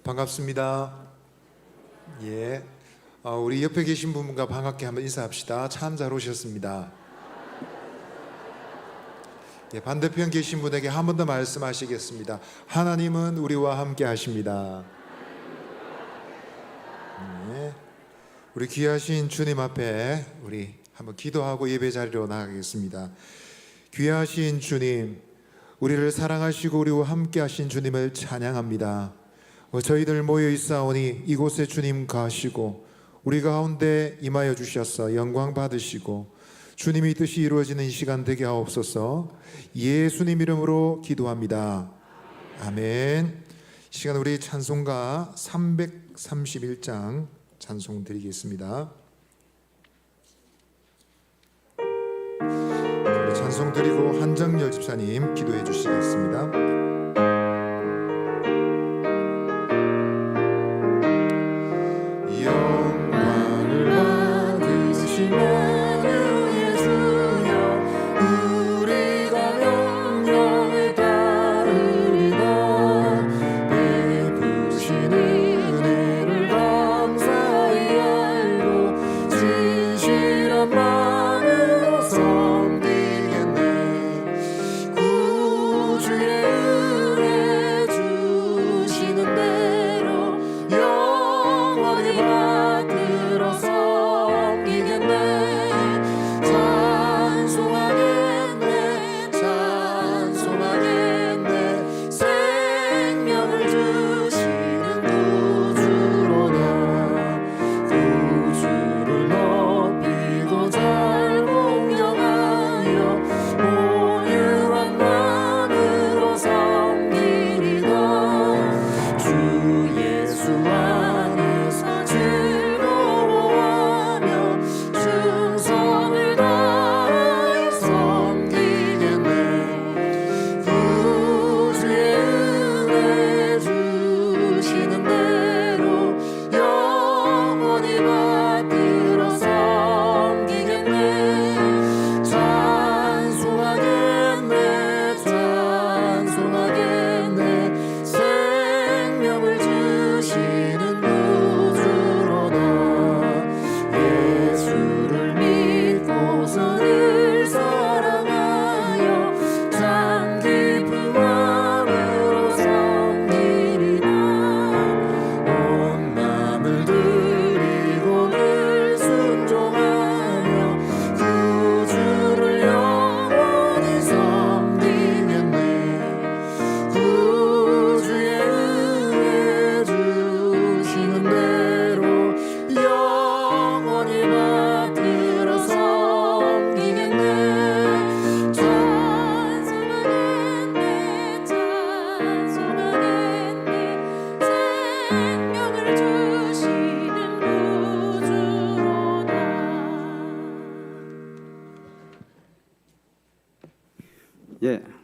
반갑습니다. 예, 우리 옆에 계신 분과 반갑게 한번 인사합시다. 참 잘 오셨습니다. 예, 반대편 계신 분에게 한 번 더 말씀하시겠습니다. 하나님은 우리와 함께 하십니다. 예, 우리 귀하신 주님 앞에 우리 한번 기도하고 예배 자리로 나가겠습니다. 귀하신 주님, 우리를 사랑하시고 우리와 함께 하신 주님을 찬양합니다. 저희들 모여 있사오니 이곳에 주님 가시고 우리 가운데 임하여 주셔서 영광 받으시고 주님의 뜻이 이루어지는 이 시간 되게 하옵소서. 예수님 이름으로 기도합니다. 아멘. 이 시간 우리 찬송가 331장 찬송 드리겠습니다. 찬송 드리고 한정열 집사님 기도해 주시겠습니다.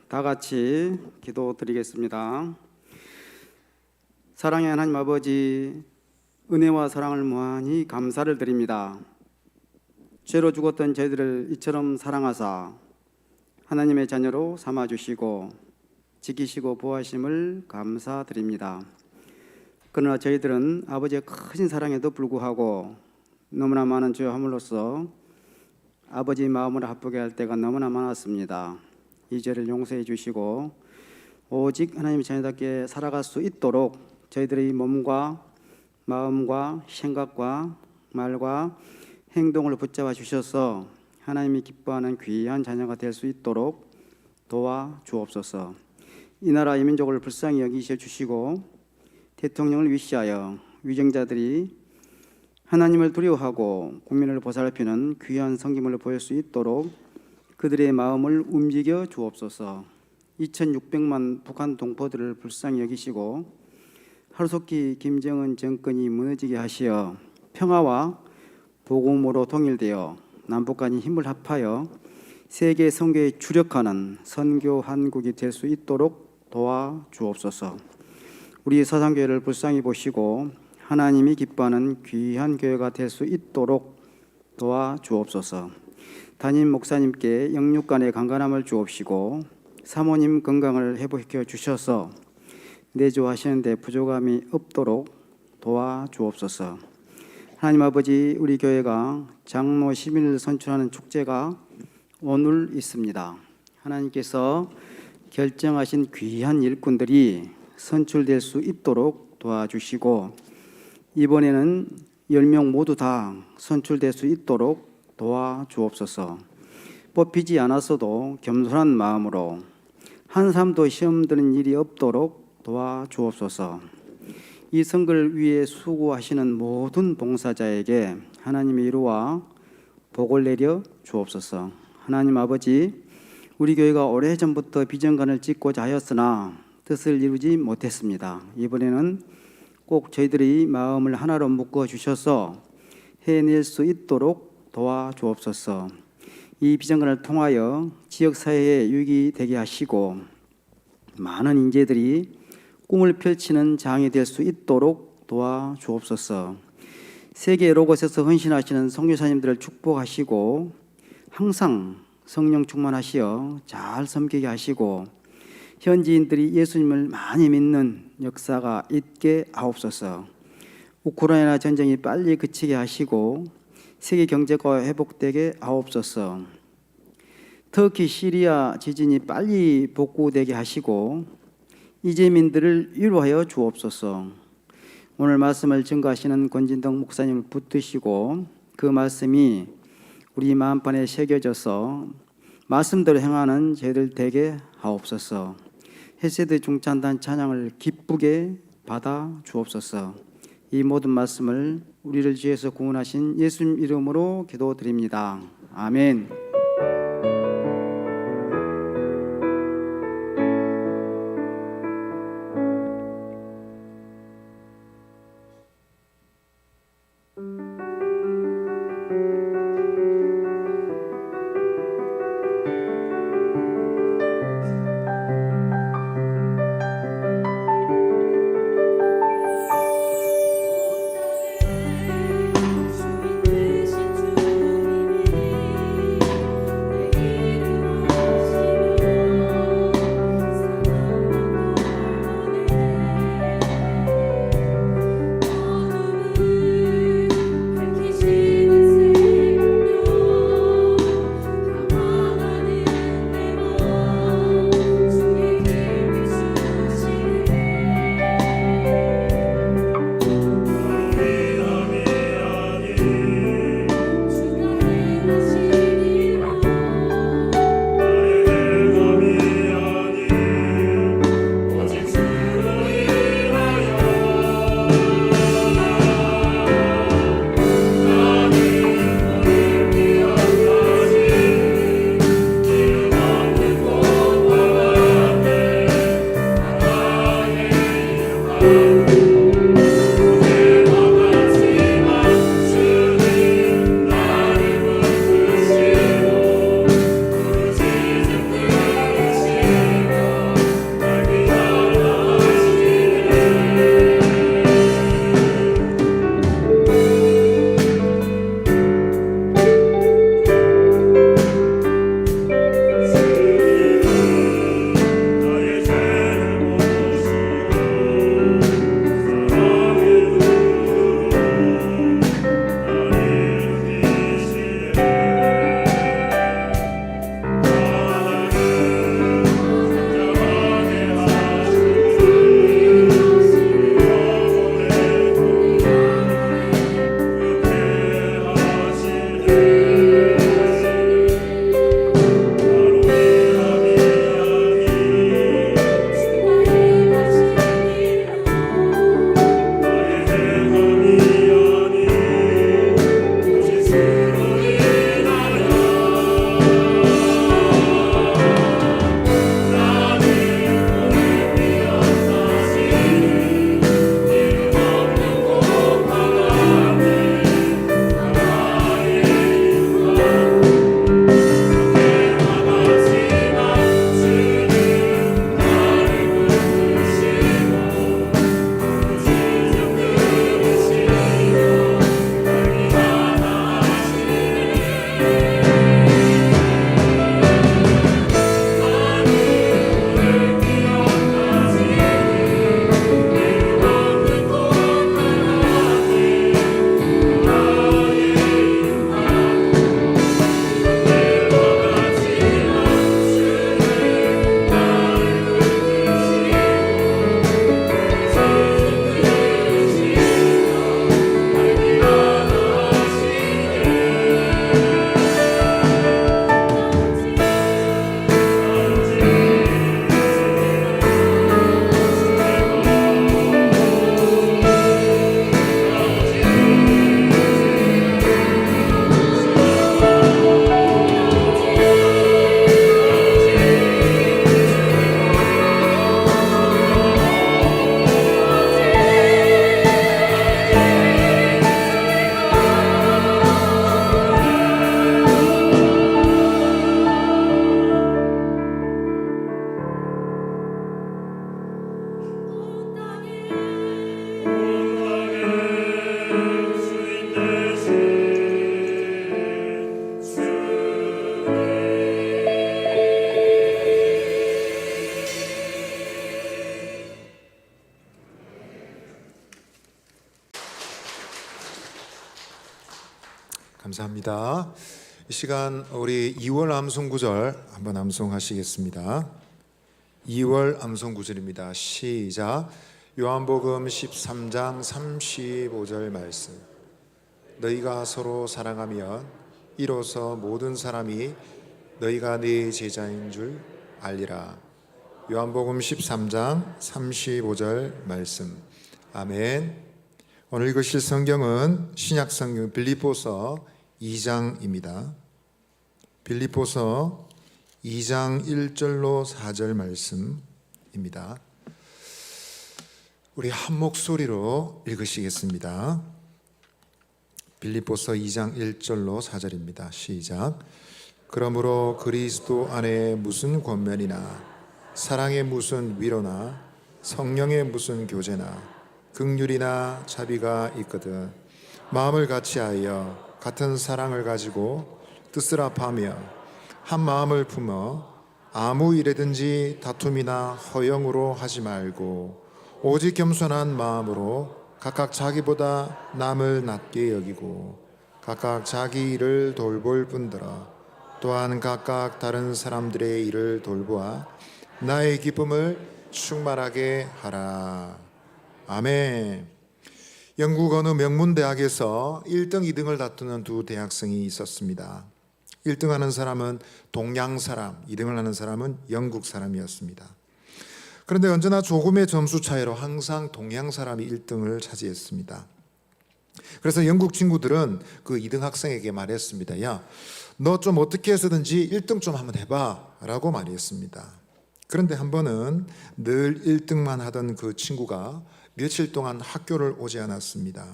다 같이 기도드리겠습니다. 사랑의 하나님 아버지, 은혜와 사랑을 무한히 감사를 드립니다. 죄로 죽었던 저희들을 이처럼 사랑하사 하나님의 자녀로 삼아주시고 지키시고 보호하심을 감사드립니다. 그러나 저희들은 아버지의 크신 사랑에도 불구하고 너무나 많은 죄와 허물로서 아버지의 마음을 아프게 할 때가 너무나 많았습니다. 이 죄를 용서해 주시고 오직 하나님의 자녀답게 살아갈 수 있도록 저희들의 몸과 마음과 생각과 말과 행동을 붙잡아 주셔서 하나님이 기뻐하는 귀한 자녀가 될 수 있도록 도와 주옵소서. 이 나라 이 민족을 불쌍히 여기셔 주시고 대통령을 위시하여 위정자들이 하나님을 두려워하고 국민을 보살피는 귀한 성김을 보일 수 있도록 그들의 마음을 움직여 주옵소서. 2600만 북한 동포들을 불쌍히 여기시고 하루속히 김정은 정권이 무너지게 하시어 평화와 복음으로 통일되어 남북 간이 힘을 합하여 세계 선교에 주력하는 선교 한국이 될 수 있도록 도와 주옵소서. 우리 서상교회를 불쌍히 보시고 하나님이 기뻐하는 귀한 교회가 될 수 있도록 도와 주옵소서. 담임 목사님께 영육간의 강건함을 주옵시고 사모님 건강을 회복시켜 주셔서 내조하시는 데 부족함이 없도록 도와주옵소서. 하나님 아버지, 우리 교회가 장로 10인을 선출하는 축제가 오늘 있습니다. 하나님께서 결정하신 귀한 일꾼들이 선출될 수 있도록 도와주시고, 이번에는 10명 모두 다 선출될 수 있도록 도와주옵소서. 뽑히지 않았어도 겸손한 마음으로 한 사람도 시험 드는 일이 없도록 도와주옵소서. 이 선거를 위해 수고하시는 모든 봉사자에게 하나님의 이루와 복을 내려 주옵소서. 하나님 아버지, 우리 교회가 오래전부터 비전관을 찍고자 하였으나 뜻을 이루지 못했습니다. 이번에는 꼭 저희들이 마음을 하나로 묶어 주셔서 해낼 수 있도록 도와주옵소서. 이 비전관을 통하여 지역사회에 유익이 되게 하시고 많은 인재들이 꿈을 펼치는 장이 될 수 있도록 도와주옵소서. 세계 로곳에서 헌신하시는 선교사님들을 축복하시고 항상 성령 충만하시어 잘 섬기게 하시고 현지인들이 예수님을 많이 믿는 역사가 있게 하옵소서. 우크라이나 전쟁이 빨리 그치게 하시고 세계 경제가 회복되게 하옵소서. 터키 시리아 지진이 빨리 복구되게 하시고 이재민들을 위로하여 주옵소서. 오늘 말씀을 증거하시는 권진덕 목사님을 붙드시고 그 말씀이 우리 마음판에 새겨져서 말씀대로 행하는 저희들 되게 하옵소서. 헤세드 중찬단 찬양을 기쁘게 받아 주옵소서. 이 모든 말씀을 우리를 주에서 구원하신 예수님 이름으로 기도드립니다. 아멘. 주인 되신 주님이 감사합니다. 이 시간 우리 2월 암송 구절 한번 암송하시겠습니다. 2월 암송 구절입니다. 시작. 요한복음 13장 35절 말씀. 너희가 서로 사랑하면 이로써 모든 사람이 너희가 네 제자인 줄 알리라. 요한복음 13장 35절 말씀. 아멘. 오늘 읽으실 성경은 신약성경 빌립보서 2장입니다. 빌립보서 2장 1절로 4절 말씀입니다. 우리 한 목소리로 읽으시겠습니다. 빌립보서 2장 1절로 4절입니다. 시작. 그러므로 그리스도 안에 무슨 권면이나 사랑의 무슨 위로나 성령의 무슨 교제나 긍휼이나 자비가 있거든 마음을 같이하여 같은 사랑을 가지고 뜻을 합하며 한 마음을 품어 아무 일에든지 다툼이나 허영으로 하지 말고 오직 겸손한 마음으로 각각 자기보다 남을 낮게 여기고 각각 자기 일을 돌볼 뿐더러 또한 각각 다른 사람들의 일을 돌보아 나의 기쁨을 충만하게 하라. 아멘. 영국 어느 명문대학에서 1등, 2등을 다투는 두 대학생이 있었습니다. 1등 하는 사람은 동양 사람, 2등을 하는 사람은 영국 사람이었습니다. 그런데 언제나 조금의 점수 차이로 항상 동양 사람이 1등을 차지했습니다. 그래서 영국 친구들은 그 2등 학생에게 말했습니다. 야, 너 좀 어떻게 해서든지 1등 좀 한번 해봐 라고 말했습니다. 그런데 한 번은 늘 1등만 하던 그 친구가 며칠 동안 학교를 오지 않았습니다.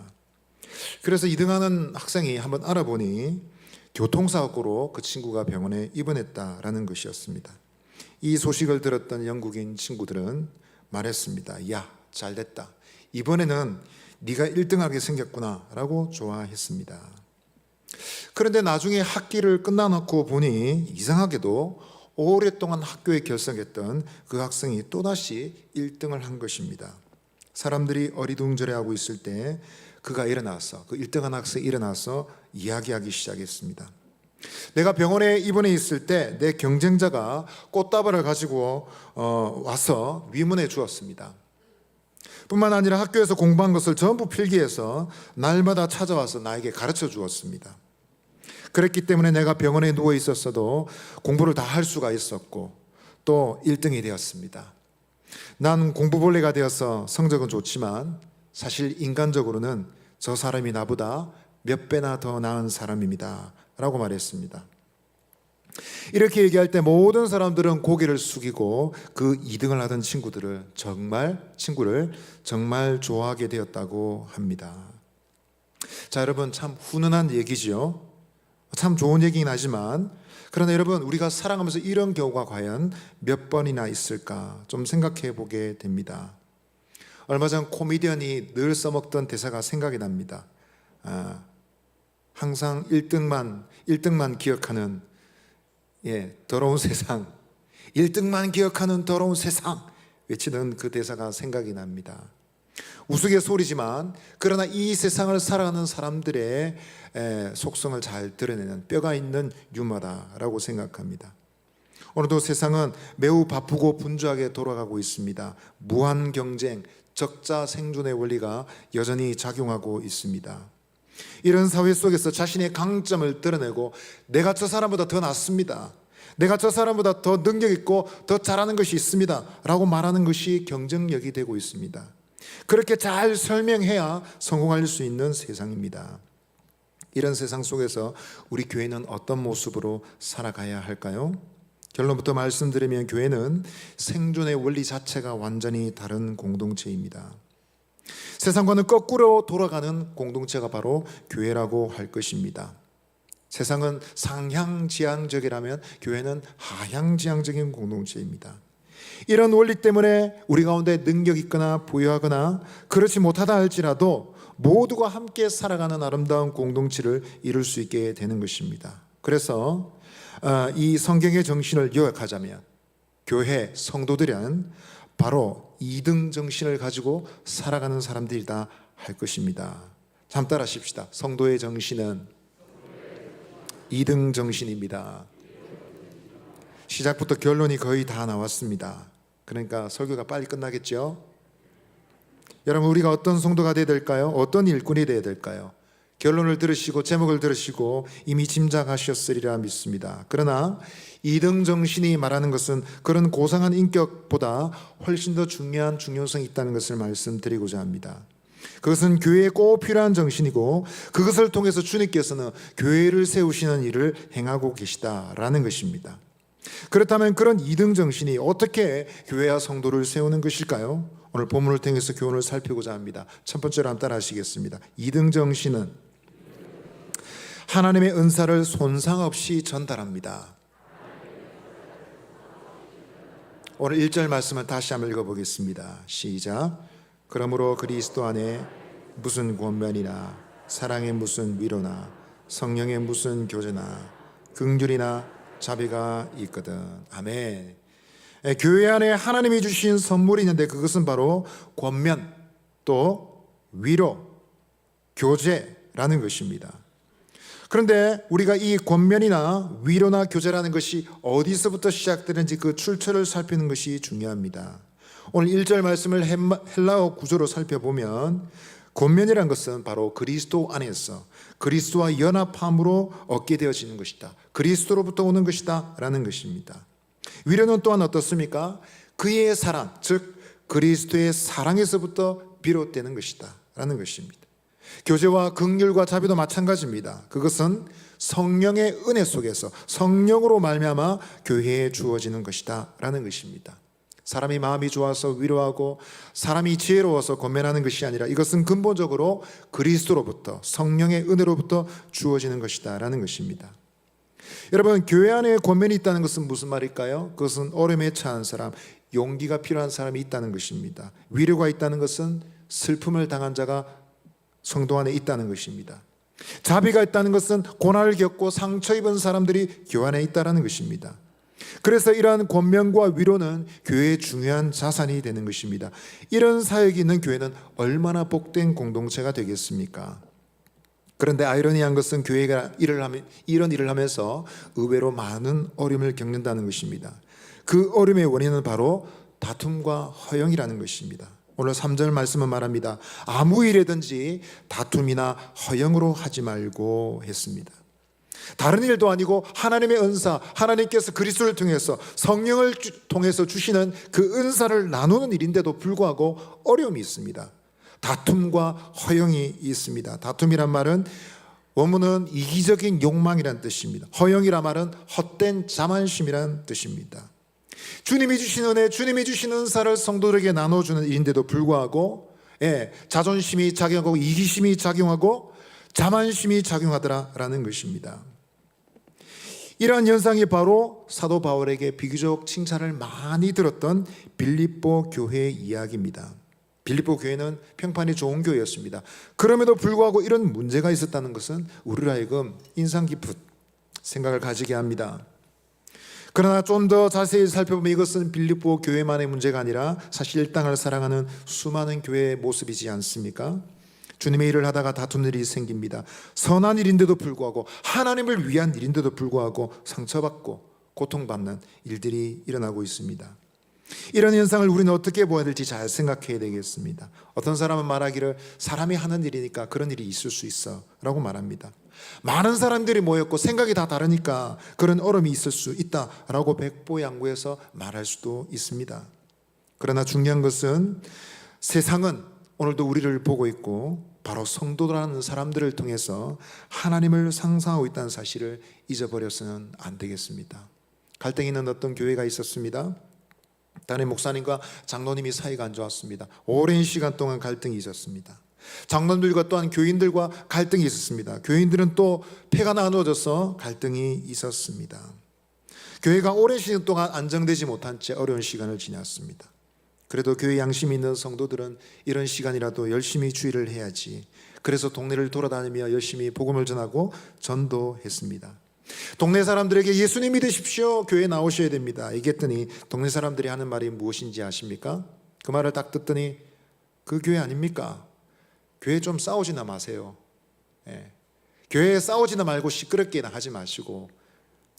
그래서 2등하는 학생이 한번 알아보니 교통사고로 그 친구가 병원에 입원했다라는 것이었습니다. 이 소식을 들었던 영국인 친구들은 말했습니다. 야, 잘됐다. 이번에는 네가 1등하게 생겼구나 라고 좋아했습니다. 그런데 나중에 학기를 끝나놓고 보니 이상하게도 오랫동안 학교에 결석했던 그 학생이 또다시 1등을 한 것입니다. 사람들이 어리둥절해하고 있을 때 그가 일어나서 그 1등한 학생이 일어나서 이야기하기 시작했습니다. 내가 병원에 입원해 있을 때 내 경쟁자가 꽃다발을 가지고 와서 위문해 주었습니다. 뿐만 아니라 학교에서 공부한 것을 전부 필기해서 날마다 찾아와서 나에게 가르쳐 주었습니다. 그랬기 때문에 내가 병원에 누워 있었어도 공부를 다 할 수가 있었고 또 1등이 되었습니다. 난 공부벌레가 되어서 성적은 좋지만 사실 인간적으로는 저 사람이 나보다 몇 배나 더 나은 사람입니다 라고 말했습니다. 이렇게 얘기할 때 모든 사람들은 고개를 숙이고 그 2등을 하던 친구를 정말 좋아하게 되었다고 합니다. 자, 여러분, 참 훈훈한 얘기지요. 참 좋은 얘기긴 하지만 그러나 여러분, 우리가 살아가면서 이런 경우가 과연 몇 번이나 있을까 좀 생각해 보게 됩니다. 얼마 전 코미디언이 늘 써먹던 대사가 생각이 납니다. 항상 1등만 기억하는 더러운 세상, 1등만 기억하는 더러운 세상 외치던 그 대사가 생각이 납니다. 우스갯소리지만 그러나 이 세상을 살아가는 사람들의 속성을 잘 드러내는 뼈가 있는 유머다라고 생각합니다. 오늘도 세상은 매우 바쁘고 분주하게 돌아가고 있습니다. 무한 경쟁, 적자 생존의 원리가 여전히 작용하고 있습니다. 이런 사회 속에서 자신의 강점을 드러내고 내가 저 사람보다 더 낫습니다, 내가 저 사람보다 더 능력 있고 더 잘하는 것이 있습니다 라고 말하는 것이 경쟁력이 되고 있습니다. 그렇게 잘 설명해야 성공할 수 있는 세상입니다. 이런 세상 속에서 우리 교회는 어떤 모습으로 살아가야 할까요? 결론부터 말씀드리면 교회는 생존의 원리 자체가 완전히 다른 공동체입니다. 세상과는 거꾸로 돌아가는 공동체가 바로 교회라고 할 것입니다. 세상은 상향지향적이라면 교회는 하향지향적인 공동체입니다. 이런 원리 때문에 우리 가운데 능력 있거나 부유하거나 그렇지 못하다 할지라도 모두가 함께 살아가는 아름다운 공동체를 이룰 수 있게 되는 것입니다. 그래서 이 성경의 정신을 요약하자면 교회 성도들은 바로 2등 정신을 가지고 살아가는 사람들이다 할 것입니다. 잠 따라 하십시다. 성도의 정신은 2등 정신입니다. 시작부터 결론이 거의 다 나왔습니다. 그러니까 설교가 빨리 끝나겠죠? 여러분, 우리가 어떤 성도가 되어야 될까요? 어떤 일꾼이 되어야 될까요? 결론을 들으시고 제목을 들으시고 이미 짐작하셨으리라 믿습니다. 그러나 2등 정신이 말하는 것은 그런 고상한 인격보다 훨씬 더 중요한 중요성이 있다는 것을 말씀드리고자 합니다. 그것은 교회에 꼭 필요한 정신이고 그것을 통해서 주님께서는 교회를 세우시는 일을 행하고 계시다라는 것입니다. 그렇다면 그런 2등 정신이 어떻게 교회와 성도를 세우는 것일까요? 오늘 본문을 통해서 교훈을 살피고자 합니다. 첫 번째로 한번 따라 하시겠습니다. 2등 정신은 하나님의 은사를 손상 없이 전달합니다. 오늘 1절 말씀을 다시 한번 읽어보겠습니다. 시작. 그러므로 그리스도 안에 무슨 권면이나 사랑의 무슨 위로나 성령의 무슨 교제나 긍휼이나 자비가 있거든. 아멘. 교회 안에 하나님이 주신 선물이 있는데 그것은 바로 권면 또 위로 교제라는 것입니다. 그런데 우리가 이 권면이나 위로나 교제라는 것이 어디서부터 시작되는지 그 출처를 살피는 것이 중요합니다. 오늘 1절 말씀을 헬라어 구조로 살펴보면 권면이란 것은 바로 그리스도 안에서 그리스도와 연합함으로 얻게 되어지는 것이다. 그리스도로부터 오는 것이다 라는 것입니다. 위로는 또한 어떻습니까? 그의 사랑, 즉 그리스도의 사랑에서부터 비롯되는 것이다 라는 것입니다. 교제와 긍휼과 자비도 마찬가지입니다. 그것은 성령의 은혜 속에서 성령으로 말미암아 교회에 주어지는 것이다 라는 것입니다. 사람이 마음이 좋아서 위로하고 사람이 지혜로워서 권면하는 것이 아니라 이것은 근본적으로 그리스도로부터 성령의 은혜로부터 주어지는 것이다 라는 것입니다. 여러분, 교회 안에 권면이 있다는 것은 무슨 말일까요? 그것은 어려움에 처한 사람, 용기가 필요한 사람이 있다는 것입니다. 위로가 있다는 것은 슬픔을 당한 자가 성도 안에 있다는 것입니다. 자비가 있다는 것은 고난을 겪고 상처 입은 사람들이 교회 안에 있다는 것입니다. 그래서 이러한 권면과 위로는 교회의 중요한 자산이 되는 것입니다. 이런 사역이 있는 교회는 얼마나 복된 공동체가 되겠습니까? 그런데 아이러니한 것은 교회가 이런 일을 하면서 의외로 많은 어려움을 겪는다는 것입니다. 그 어려움의 원인은 바로 다툼과 허영이라는 것입니다. 오늘 3절 말씀은 말합니다. 아무 일이든지 다툼이나 허영으로 하지 말고 했습니다. 다른 일도 아니고 하나님의 은사, 하나님께서 그리스도를 통해서 성령을 통해서 주시는 그 은사를 나누는 일인데도 불구하고 어려움이 있습니다. 다툼과 허영이 있습니다. 다툼이란 말은 원문은 이기적인 욕망이란 뜻입니다. 허영이란 말은 헛된 자만심이란 뜻입니다. 주님이 주신 은혜, 주님이 주신 은사를 성도들에게 나눠주는 일인데도 불구하고 자존심이 작용하고 이기심이 작용하고 자만심이 작용하더라라는 것입니다. 이러한 현상이 바로 사도 바울에게 비교적 칭찬을 많이 들었던 빌립보 교회의 이야기입니다. 빌립보 교회는 평판이 좋은 교회였습니다. 그럼에도 불구하고 이런 문제가 있었다는 것은 우리로 하여금 인상 깊은 생각을 가지게 합니다. 그러나 좀 더 자세히 살펴보면 이것은 빌립보 교회만의 문제가 아니라 사실 이 땅을 사랑하는 수많은 교회의 모습이지 않습니까? 주님의 일을 하다가 다투는 일이 생깁니다. 선한 일인데도 불구하고 하나님을 위한 일인데도 불구하고 상처받고 고통받는 일들이 일어나고 있습니다. 이런 현상을 우리는 어떻게 보아야 될지 잘 생각해야 되겠습니다. 어떤 사람은 말하기를 사람이 하는 일이니까 그런 일이 있을 수 있어 라고 말합니다. 많은 사람들이 모였고 생각이 다 다르니까 그런 어려움이 있을 수 있다라고 백보양보해서 말할 수도 있습니다. 그러나 중요한 것은 세상은 오늘도 우리를 보고 있고 바로 성도라는 사람들을 통해서 하나님을 상상하고 있다는 사실을 잊어버려서는 안 되겠습니다. 갈등이 있는 어떤 교회가 있었습니다. 단임 목사님과 장로님이 사이가 안 좋았습니다. 오랜 시간 동안 갈등이 있었습니다. 장로님들과 또한 교인들과 갈등이 있었습니다. 교인들은 또 패가 나누어져서 갈등이 있었습니다. 교회가 오랜 시간 동안 안정되지 못한 채 어려운 시간을 지났습니다. 그래도 교회 양심이 있는 성도들은 이런 시간이라도 열심히 주의를 해야지. 그래서 동네를 돌아다니며 열심히 복음을 전하고 전도했습니다. 동네 사람들에게 예수님 믿으십시오, 교회에 나오셔야 됩니다 얘기했더니 동네 사람들이 하는 말이 무엇인지 아십니까? 그 말을 딱 듣더니 그 교회 아닙니까? 교회 좀 싸우지나 마세요. 교회에 싸우지는 말고 시끄럽게나 하지 마시고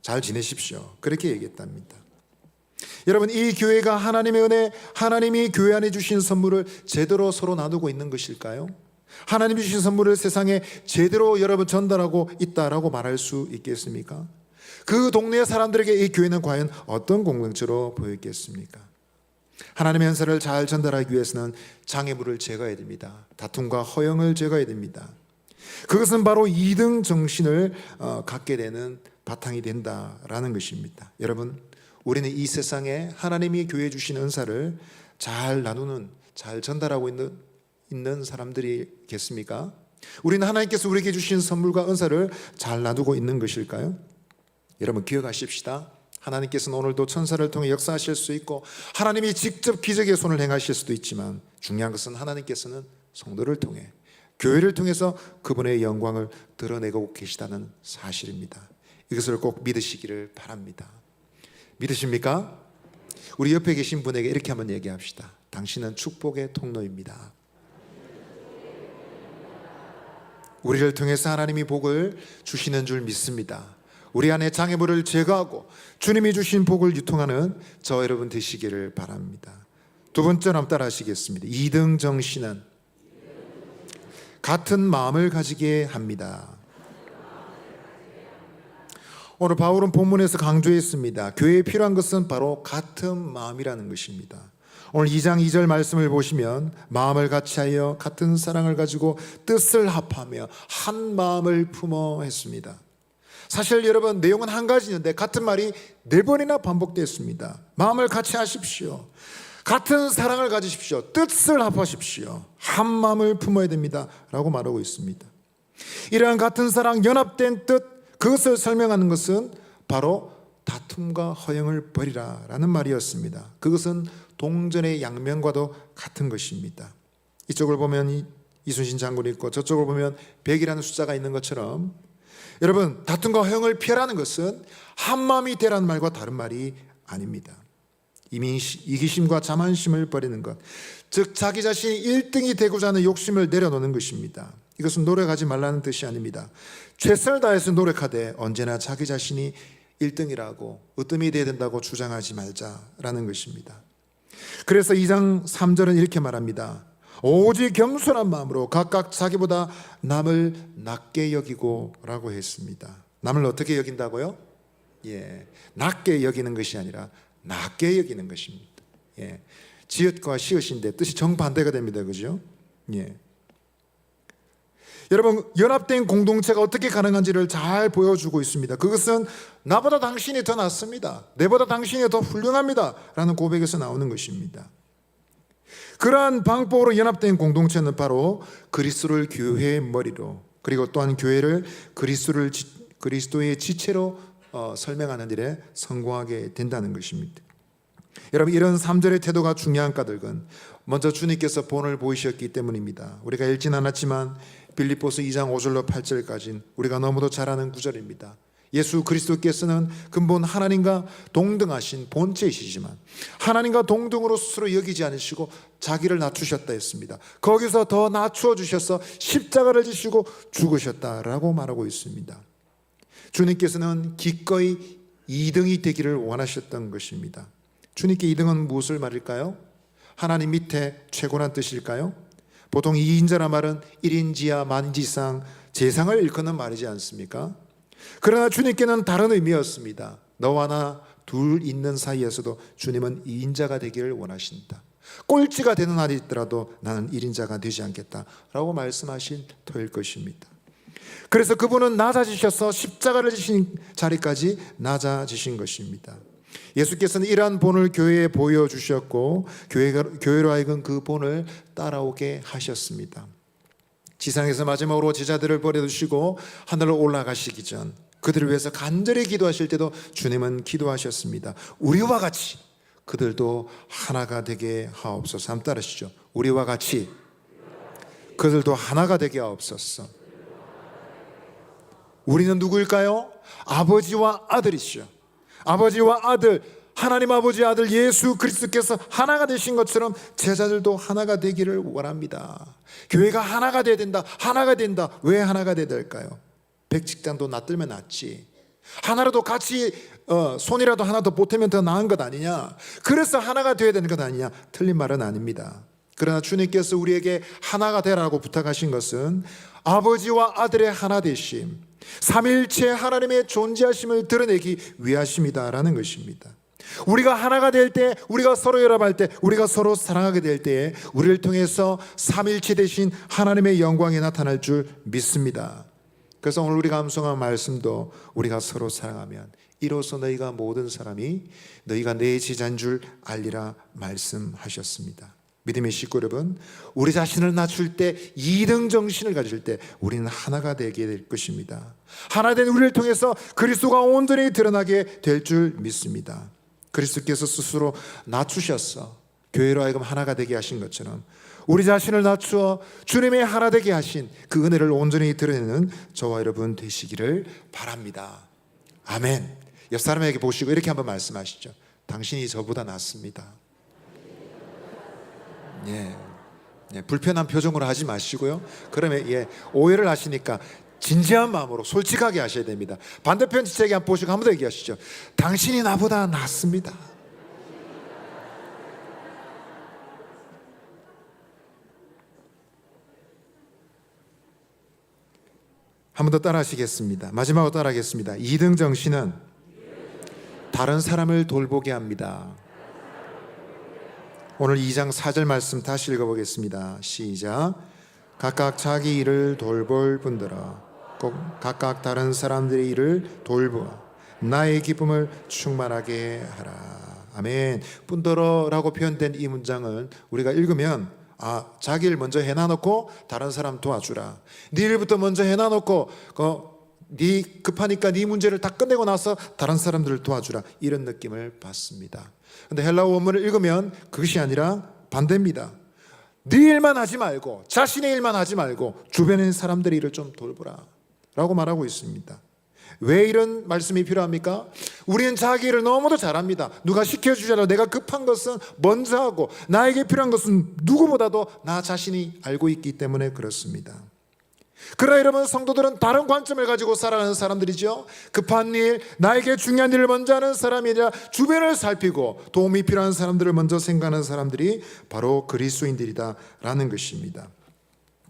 잘 지내십시오. 그렇게 얘기했답니다. 여러분, 이 교회가 하나님의 은혜, 하나님이 교회 안에 주신 선물을 제대로 서로 나누고 있는 것일까요? 하나님이 주신 선물을 세상에 제대로 여러분 전달하고 있다라고 말할 수 있겠습니까? 그 동네 사람들에게 이 교회는 과연 어떤 공동체로 보였겠습니까? 하나님의 은사를 잘 전달하기 위해서는 장애물을 제거해야 됩니다. 다툼과 허영을 제거해야 됩니다. 그것은 바로 2등 정신을 갖게 되는 바탕이 된다라는 것입니다. 여러분, 우리는 이 세상에 하나님이 교회에 주신 은사를 잘 나누는, 잘 전달하고 있는 사람들이겠습니까? 우리는 하나님께서 우리에게 주신 선물과 은사를 잘 나누고 있는 것일까요? 여러분, 기억하십시다. 하나님께서는 오늘도 천사를 통해 역사하실 수 있고 하나님이 직접 기적의 손을 행하실 수도 있지만 중요한 것은 하나님께서는 성도를 통해, 교회를 통해서 그분의 영광을 드러내고 계시다는 사실입니다. 이것을 꼭 믿으시기를 바랍니다. 믿으십니까? 우리 옆에 계신 분에게 이렇게 한번 얘기합시다. 당신은 축복의 통로입니다. 우리를 통해서 하나님이 복을 주시는 줄 믿습니다. 우리 안에 장애물을 제거하고 주님이 주신 복을 유통하는 저 여러분 되시기를 바랍니다. 두 번째로 한번 따라 하시겠습니다. 2등 정신은 같은 마음을 가지게 합니다. 오늘 바울은 본문에서 강조했습니다. 교회에 필요한 것은 바로 같은 마음이라는 것입니다. 오늘 2장 2절 말씀을 보시면 마음을 같이하여 같은 사랑을 가지고 뜻을 합하며 한 마음을 품어 했습니다. 사실 여러분, 내용은 한 가지인데 같은 말이 4번이나 반복됐습니다. 마음을 같이 하십시오. 같은 사랑을 가지십시오. 뜻을 합하십시오. 한 마음을 품어야 됩니다 라고 말하고 있습니다. 이러한 같은 사랑, 연합된 뜻, 그것을 설명하는 것은 바로 다툼과 허영을 버리라 라는 말이었습니다. 그것은 동전의 양면과도 같은 것입니다. 이쪽을 보면 이순신 장군이 있고 저쪽을 보면 100이라는 숫자가 있는 것처럼 여러분, 다툼과 허영을 피하라는 것은 한마음이 되라는 말과 다른 말이 아닙니다. 이기심과 자만심을 버리는 것, 즉 자기 자신이 1등이 되고자 하는 욕심을 내려놓는 것입니다. 이것은 노력하지 말라는 뜻이 아닙니다. 최선을 다해서 노력하되 언제나 자기 자신이 1등이라고 으뜸이 되어야 된다고 주장하지 말자라는 것입니다. 그래서 2장 3절은 이렇게 말합니다. 오직 겸손한 마음으로 각각 자기보다 남을 낮게 여기고 라고 했습니다. 남을 어떻게 여긴다고요? 낮게 여기는 것이 아니라 낮게 여기는 것입니다. 지읒과 시읒인데 뜻이 정반대가 됩니다. 그죠? 여러분, 연합된 공동체가 어떻게 가능한지를 잘 보여주고 있습니다. 그것은 나보다 당신이 더 낫습니다. 내보다 당신이 더 훌륭합니다 라는 고백에서 나오는 것입니다. 그러한 방법으로 연합된 공동체는 바로 그리스도를 교회의 머리로, 그리고 또한 교회를 그리스도의 지체로 설명하는 일에 성공하게 된다는 것입니다. 여러분, 이런 3절의 태도가 중요한 까닭은 먼저 주님께서 본을 보이셨기 때문입니다. 우리가 읽진 않았지만 빌립보서 2장 5절로 8절까지는 우리가 너무도 잘 아는 구절입니다. 예수 그리스도께서는 근본 하나님과 동등하신 본체이시지만 하나님과 동등으로 스스로 여기지 않으시고 자기를 낮추셨다 했습니다. 거기서 더 낮추어 주셔서 십자가를 지시고 죽으셨다라고 말하고 있습니다. 주님께서는 기꺼이 2등이 되기를 원하셨던 것입니다. 주님께 2등은 무엇을 말일까요? 하나님 밑에 최고란 뜻일까요? 보통 2인자란 말은 1인지하 만지상 재상을 일컫는 말이지 않습니까? 그러나 주님께는 다른 의미였습니다. 너와 나 둘 있는 사이에서도 주님은 2인자가 되기를 원하신다. 꼴찌가 되는 날이 있더라도 나는 1인자가 되지 않겠다라고 말씀하신 터일 것입니다. 그래서 그분은 낮아지셔서 십자가를 지신 자리까지 낮아지신 것입니다. 예수께서는 이러한 본을 교회에 보여주셨고 교회로 하여금 그 본을 따라오게 하셨습니다. 지상에서 마지막으로 제자들을 버려두시고 하늘로 올라가시기 전 그들을 위해서 간절히 기도하실 때도 주님은 기도하셨습니다. 우리와 같이 그들도 하나가 되게 하옵소서. 한번 따르시죠. 우리와 같이 그들도 하나가 되게 하옵소서. 우리는 누구일까요? 아버지와 아들이시죠. 아버지와 아들, 하나님 아버지 아들 예수 그리스도께서 하나가 되신 것처럼 제자들도 하나가 되기를 원합니다. 교회가 하나가 돼야 된다. 하나가 된다. 왜 하나가 돼야 될까요? 백직장도 놔들면 낫지. 하나라도 같이 손이라도 하나 더 보태면 더 나은 것 아니냐. 그래서 하나가 되어야 되는 것 아니냐. 틀린 말은 아닙니다. 그러나 주님께서 우리에게 하나가 되라고 부탁하신 것은 아버지와 아들의 하나 되심, 삼일체 하나님의 존재하심을 드러내기 위하심이다라는 것입니다. 우리가 하나가 될 때, 우리가 서로 연합할 때, 우리가 서로 사랑하게 될 때에 우리를 통해서 삼일체 되신 하나님의 영광이 나타날 줄 믿습니다. 그래서 오늘 우리가 암송한 말씀도 우리가 서로 사랑하면 이로써 너희가 모든 사람이 너희가 내 제자인 줄 알리라 말씀하셨습니다. 믿음의 식구 여러분, 우리 자신을 낮출 때, 2등 정신을 가질 때 우리는 하나가 되게 될 것입니다. 하나 된 우리를 통해서 그리스도가 온전히 드러나게 될 줄 믿습니다. 그리스도께서 스스로 낮추셔서 교회로 하여금 하나가 되게 하신 것처럼 우리 자신을 낮추어 주님의 하나 되게 하신 그 은혜를 온전히 드러내는 저와 여러분 되시기를 바랍니다. 아멘. 옆 사람에게 보시고 이렇게 한번 말씀하시죠. 당신이 저보다 낫습니다. 불편한 표정으로 하지 마시고요. 그러면 오해를 하시니까 진지한 마음으로 솔직하게 하셔야 됩니다. 반대편 지체에게 한번 보시고 한 번 더 얘기하시죠. 당신이 나보다 낫습니다. 한 번 더 따라 하시겠습니다. 마지막으로 따라 하겠습니다. 2등 정신은 다른 사람을 돌보게 합니다. 오늘 2장 4절 말씀 다시 읽어보겠습니다. 시작. 각각 자기 일을 돌볼 분들아 꼭 각각 다른 자들의 일을 돌보아 나의 기쁨을 충만하게 하라. 아멘. 뿐더러라고 표현된 이 문장을 우리가 읽으면 자기 일 먼저 해놔놓고 다른 사람 도와주라. 네 일부터 먼저 해놔놓고 네 급하니까 네 문제를 다 끝내고 나서 다른 사람들을 도와주라. 이런 느낌을 받습니다. 근데 헬라어 원문을 읽으면 그것이 아니라 반대입니다. 네 일만 하지 말고 자신의 일만 하지 말고 주변에 있는 사람들의 일을 좀 돌보라 라고 말하고 있습니다. 왜 이런 말씀이 필요합니까? 우리는 자기 일을 너무도 잘합니다. 누가 시켜주잖아요. 내가 급한 것은 먼저 하고 나에게 필요한 것은 누구보다도 나 자신이 알고 있기 때문에 그렇습니다. 그러나 여러분, 성도들은 다른 관점을 가지고 살아가는 사람들이죠. 급한 일, 나에게 중요한 일을 먼저 하는 사람이 아니라 주변을 살피고 도움이 필요한 사람들을 먼저 생각하는 사람들이 바로 그리스도인들이다라는 것입니다.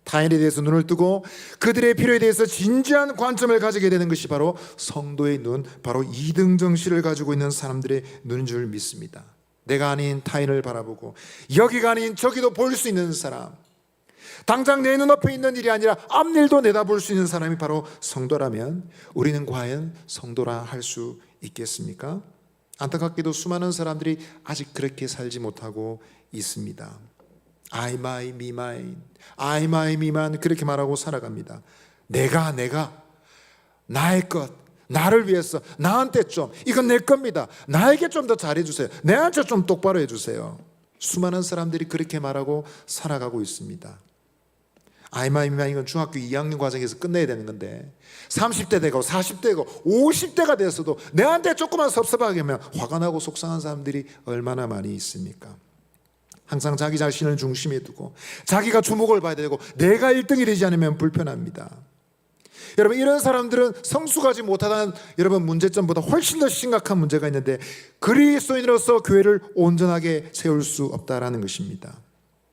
타인에 대해서 눈을 뜨고 그들의 필요에 대해서 진지한 관점을 가지게 되는 것이 바로 성도의 눈, 바로 2등 정신을 가지고 있는 사람들의 눈인 줄 믿습니다. 내가 아닌 타인을 바라보고 여기가 아닌 저기도 볼 수 있는 사람, 당장 내 눈앞에 있는 일이 아니라 앞일도 내다볼 수 있는 사람이 바로 성도라면 우리는 과연 성도라 할 수 있겠습니까? 안타깝게도 수많은 사람들이 아직 그렇게 살지 못하고 있습니다. I my me mine, I my me man 그렇게 말하고 살아갑니다. 내가 나의 것, 나를 위해서 나한테 좀, 이건 내 겁니다. 나에게 좀 더 잘해주세요. 내한테 좀 똑바로 해주세요. 수많은 사람들이 그렇게 말하고 살아가고 있습니다. I my me man 이건 중학교 2학년 과정에서 끝내야 되는 건데 30대 되고 40대 되고 50대가 됐어도 내한테 조금만 섭섭하게 하면 화가 나고 속상한 사람들이 얼마나 많이 있습니까? 항상 자기 자신을 중심에 두고 자기가 주목을 받아야 되고 내가 1등이 되지 않으면 불편합니다. 여러분, 이런 사람들은 성숙하지 못하다는 여러분 문제점보다 훨씬 더 심각한 문제가 있는데 그리스도인으로서 교회를 온전하게 세울 수 없다라는 것입니다.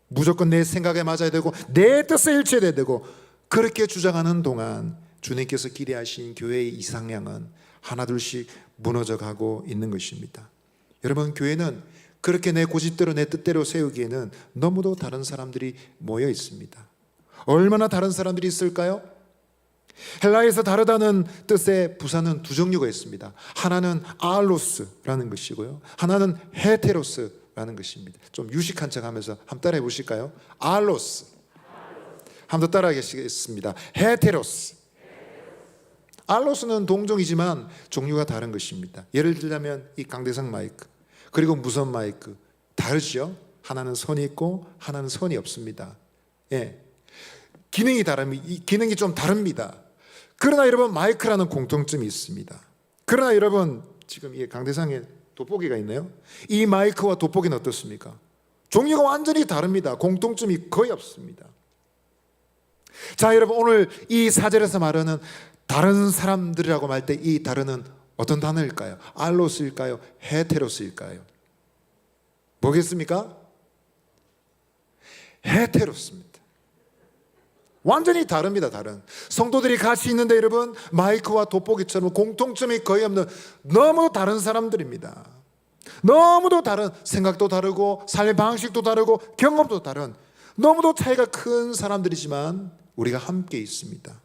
무조건 내 생각에 맞아야 되고 내 뜻에 일치해야 되고 그렇게 주장하는 동안 주님께서 기대하신 교회의 이상향은 하나둘씩 무너져가고 있는 것입니다. 여러분, 교회는 그렇게 내 고집대로 내 뜻대로 세우기에는 너무도 다른 사람들이 모여 있습니다. 얼마나 다른 사람들이 있을까요? 헬라에서 다르다는 뜻의 부사는 두 종류가 있습니다. 하나는 알로스라는 것이고요, 하나는 헤테로스라는 것입니다. 좀 유식한 척하면서 한번 따라해 보실까요? 알로스, 한번 더 따라하겠습니다. 헤테로스. 알로스는 동종이지만 종류가 다른 것입니다. 예를 들자면 이 강대상 마이크 그리고 무선 마이크 다르죠? 하나는 선이 있고 하나는 선이 없습니다. 기능이 다릅니다. 이 기능이 좀 다릅니다. 그러나 여러분, 마이크라는 공통점이 있습니다. 그러나 여러분, 지금 이 강대상에 돋보기가 있네요. 이 마이크와 돋보기는 어떻습니까? 종류가 완전히 다릅니다. 공통점이 거의 없습니다. 자, 여러분, 오늘 이 4절에서 말하는 다른 사람들이라고 할 때 이 다른은 어떤 단어일까요? 알로스일까요? 헤테로스일까요? 뭐겠습니까? 헤테로스입니다. 완전히 다릅니다. 다른 성도들이 같이 있는데 여러분, 마이크와 돋보기처럼 공통점이 거의 없는 너무 다른 사람들입니다. 너무도 다른, 생각도 다르고 삶의 방식도 다르고 경험도 다른, 너무도 차이가 큰 사람들이지만 우리가 함께 있습니다.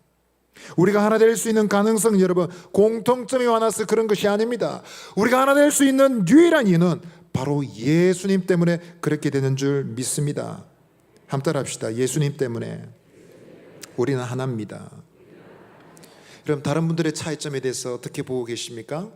우리가 하나 될 수 있는 가능성은 여러분, 공통점이 많아서 그런 것이 아닙니다. 우리가 하나 될 수 있는 유일한 이유는 바로 예수님 때문에 그렇게 되는 줄 믿습니다. 함께 따라합시다. 예수님 때문에 우리는 하나입니다. 그럼 다른 분들의 차이점에 대해서 어떻게 보고 계십니까?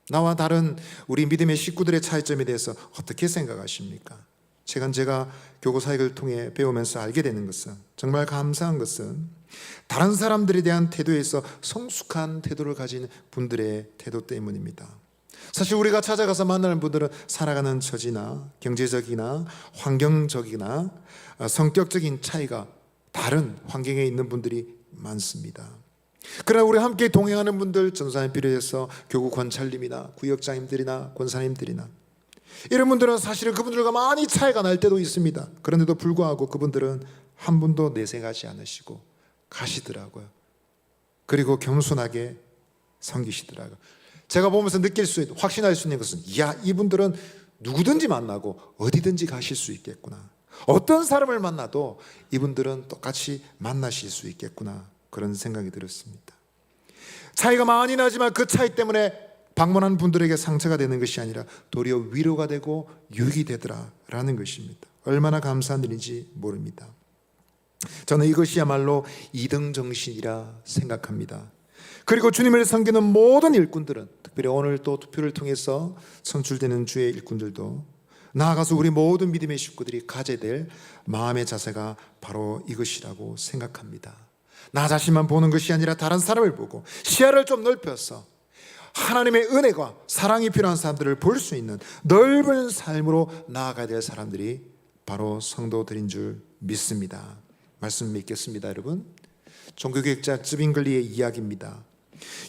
나와 다른 우리 믿음의 식구들의 차이점에 대해서 어떻게 생각하십니까? 최근 제가 교구 사역을 통해 배우면서 알게 되는 것은, 정말 감사한 것은, 다른 사람들에 대한 태도에서 성숙한 태도를 가진 분들의 태도 때문입니다. 사실 우리가 찾아가서 만나는 분들은 살아가는 처지나 경제적이나 환경적이나 성격적인 차이가 다른 환경에 있는 분들이 많습니다. 그러나 우리 함께 동행하는 분들, 전사님 비롯해서 교구 권찰님이나 구역장님들이나 권사님들이나 이런 분들은 사실은 그분들과 많이 차이가 날 때도 있습니다. 그런데도 불구하고 그분들은 한 분도 내색하지 않으시고 가시더라고요. 그리고 겸손하게 섬기시더라고요. 제가 보면서 느낄 수 있는, 확신할 수 있는 것은, 이야, 이분들은 누구든지 만나고 어디든지 가실 수 있겠구나. 어떤 사람을 만나도 이분들은 똑같이 만나실 수 있겠구나. 그런 생각이 들었습니다. 차이가 많이 나지만 그 차이 때문에 방문한 분들에게 상처가 되는 것이 아니라 도리어 위로가 되고 유익이 되더라라는 것입니다. 얼마나 감사한 일인지 모릅니다. 저는 이것이야말로 이등 정신이라 생각합니다. 그리고 주님을 섬기는 모든 일꾼들은, 특별히 오늘 또 투표를 통해서 선출되는 주의 일꾼들도, 나아가서 우리 모든 믿음의 식구들이 가져야 될 마음의 자세가 바로 이것이라고 생각합니다. 나 자신만 보는 것이 아니라 다른 사람을 보고 시야를 좀 넓혀서 하나님의 은혜가, 사랑이 필요한 사람들을 볼 수 있는 넓은 삶으로 나아가야 될 사람들이 바로 성도들인 줄 믿습니다. 말씀 믿겠습니다. 여러분, 종교개혁자 쯔빙글리의 이야기입니다.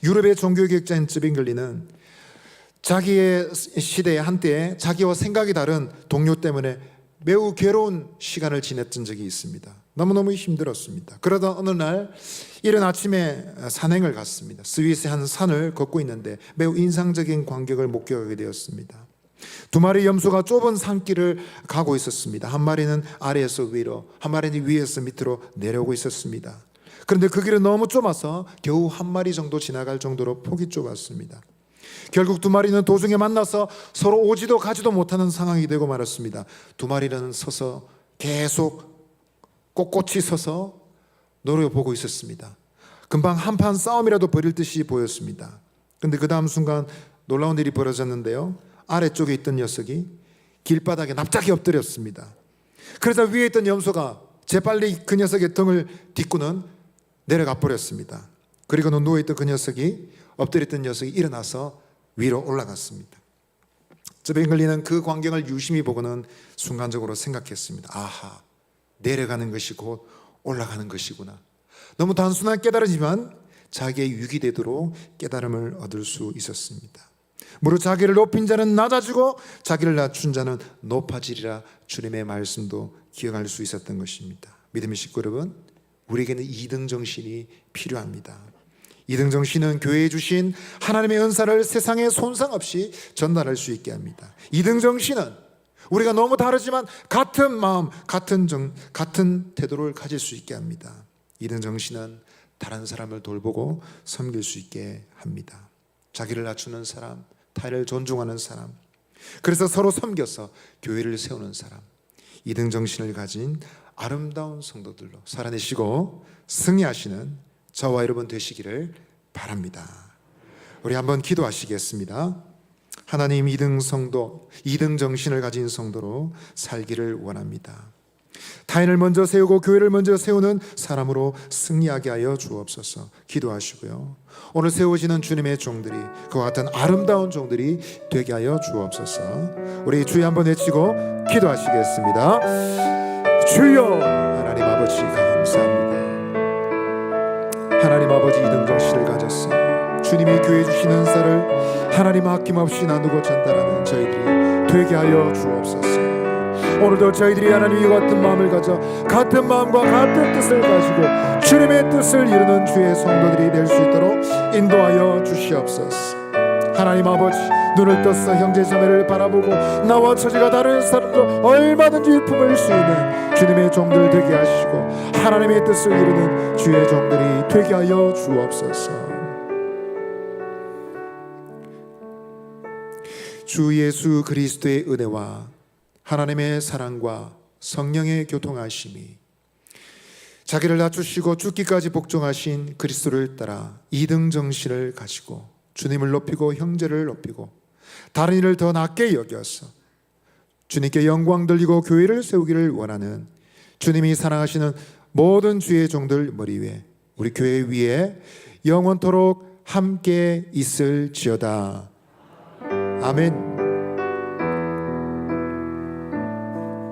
유럽의 종교개혁자인 쯔빙글리는 자기의 시대에 한때 자기와 생각이 다른 동료 때문에 매우 괴로운 시간을 지냈던 적이 있습니다. 너무너무 힘들었습니다. 그러다 어느 날 이른 아침에 산행을 갔습니다. 스위스의 한 산을 걷고 있는데 매우 인상적인 광경을 목격하게 되었습니다. 두 마리 염소가 좁은 산길을 가고 있었습니다. 한 마리는 아래에서 위로, 한 마리는 위에서 밑으로 내려오고 있었습니다. 그런데 그 길은 너무 좁아서 겨우 한 마리 정도 지나갈 정도로 폭이 좁았습니다. 결국 두 마리는 도중에 만나서 서로 오지도 가지도 못하는 상황이 되고 말았습니다. 두 마리는 서서 계속 꼿꼿이 서서 노려보고 있었습니다. 금방 한판 싸움이라도 벌일 듯이 보였습니다. 그런데 그 다음 순간 놀라운 일이 벌어졌는데요. 아래쪽에 있던 녀석이 길바닥에 납작이 엎드렸습니다. 그래서 위에 있던 염소가 재빨리 그 녀석의 등을 딛고는 내려가 버렸습니다. 그리고는 누워있던 그 녀석이, 엎드렸던 녀석이 일어나서 위로 올라갔습니다. 쯔빙글리는 그 광경을 유심히 보고는 순간적으로 생각했습니다. 아하, 내려가는 것이 곧 올라가는 것이구나. 너무 단순한 깨달음이지만 자기의 유익이 되도록 깨달음을 얻을 수 있었습니다. 무릇 자기를 높인 자는 낮아지고 자기를 낮춘 자는 높아지리라, 주님의 말씀도 기억할 수 있었던 것입니다. 믿음의 식구 여러분, 우리에게는 이등 정신이 필요합니다. 이등 정신은 교회에 주신 하나님의 은사를 세상에 손상 없이 전달할 수 있게 합니다. 이등 정신은 우리가 너무 다르지만 같은 마음, 같은 태도를 가질 수 있게 합니다. 이등 정신은 다른 사람을 돌보고 섬길 수 있게 합니다. 자기를 낮추는 사람, 타인을 존중하는 사람, 그래서 서로 섬겨서 교회를 세우는 사람, 이등 정신을 가진 아름다운 성도들로 살아내시고 승리하시는 저와 여러분 되시기를 바랍니다. 우리 한번 기도하시겠습니다. 하나님, 이등 정신을 가진 성도로 살기를 원합니다. 타인을 먼저 세우고 교회를 먼저 세우는 사람으로 승리하게 하여 주옵소서. 기도하시고요. 오늘 세워지는 주님의 종들이, 그와 같은 아름다운 종들이 되게 하여 주옵소서. 우리 주여 한번 외치고 기도하시겠습니다. 주여, 하나님 아버지 감사합니다. 하나님 하나님 아버지 이등 정신을 가졌어 주님이 교회 주시는 은사를 하나님 아낌없이 나누고 전달하는 저희들이 되게 하여 주옵소서. 오늘도 저희들이 하나님 이와 같은 마음을 가져 같은 마음과 같은 뜻을 가지고 주님의 뜻을 이루는 주의 성도들이 될 수 있도록 인도하여 주시옵소서. 하나님 아버지, 눈을 떠서 형제 자매를 바라보고 나와 처지가 다른 사람도 얼마든지 품을 수 있는 주님의 종들 되게 하시고 하나님의 뜻을 이루는 주의 종들이 되게 하여 주옵소서. 주 예수 그리스도의 은혜와 하나님의 사랑과 성령의 교통하심이 자기를 낮추시고 죽기까지 복종하신 그리스도를 따라 이등 정신을 가지고 주님을 높이고 형제를 높이고 다른 일을 더 낮게 여겨서 주님께 영광 돌리고 교회를 세우기를 원하는 주님이 사랑하시는 모든 주의 종들 머리 위에 우리 교회 위에 영원토록 함께 있을지어다. 아멘.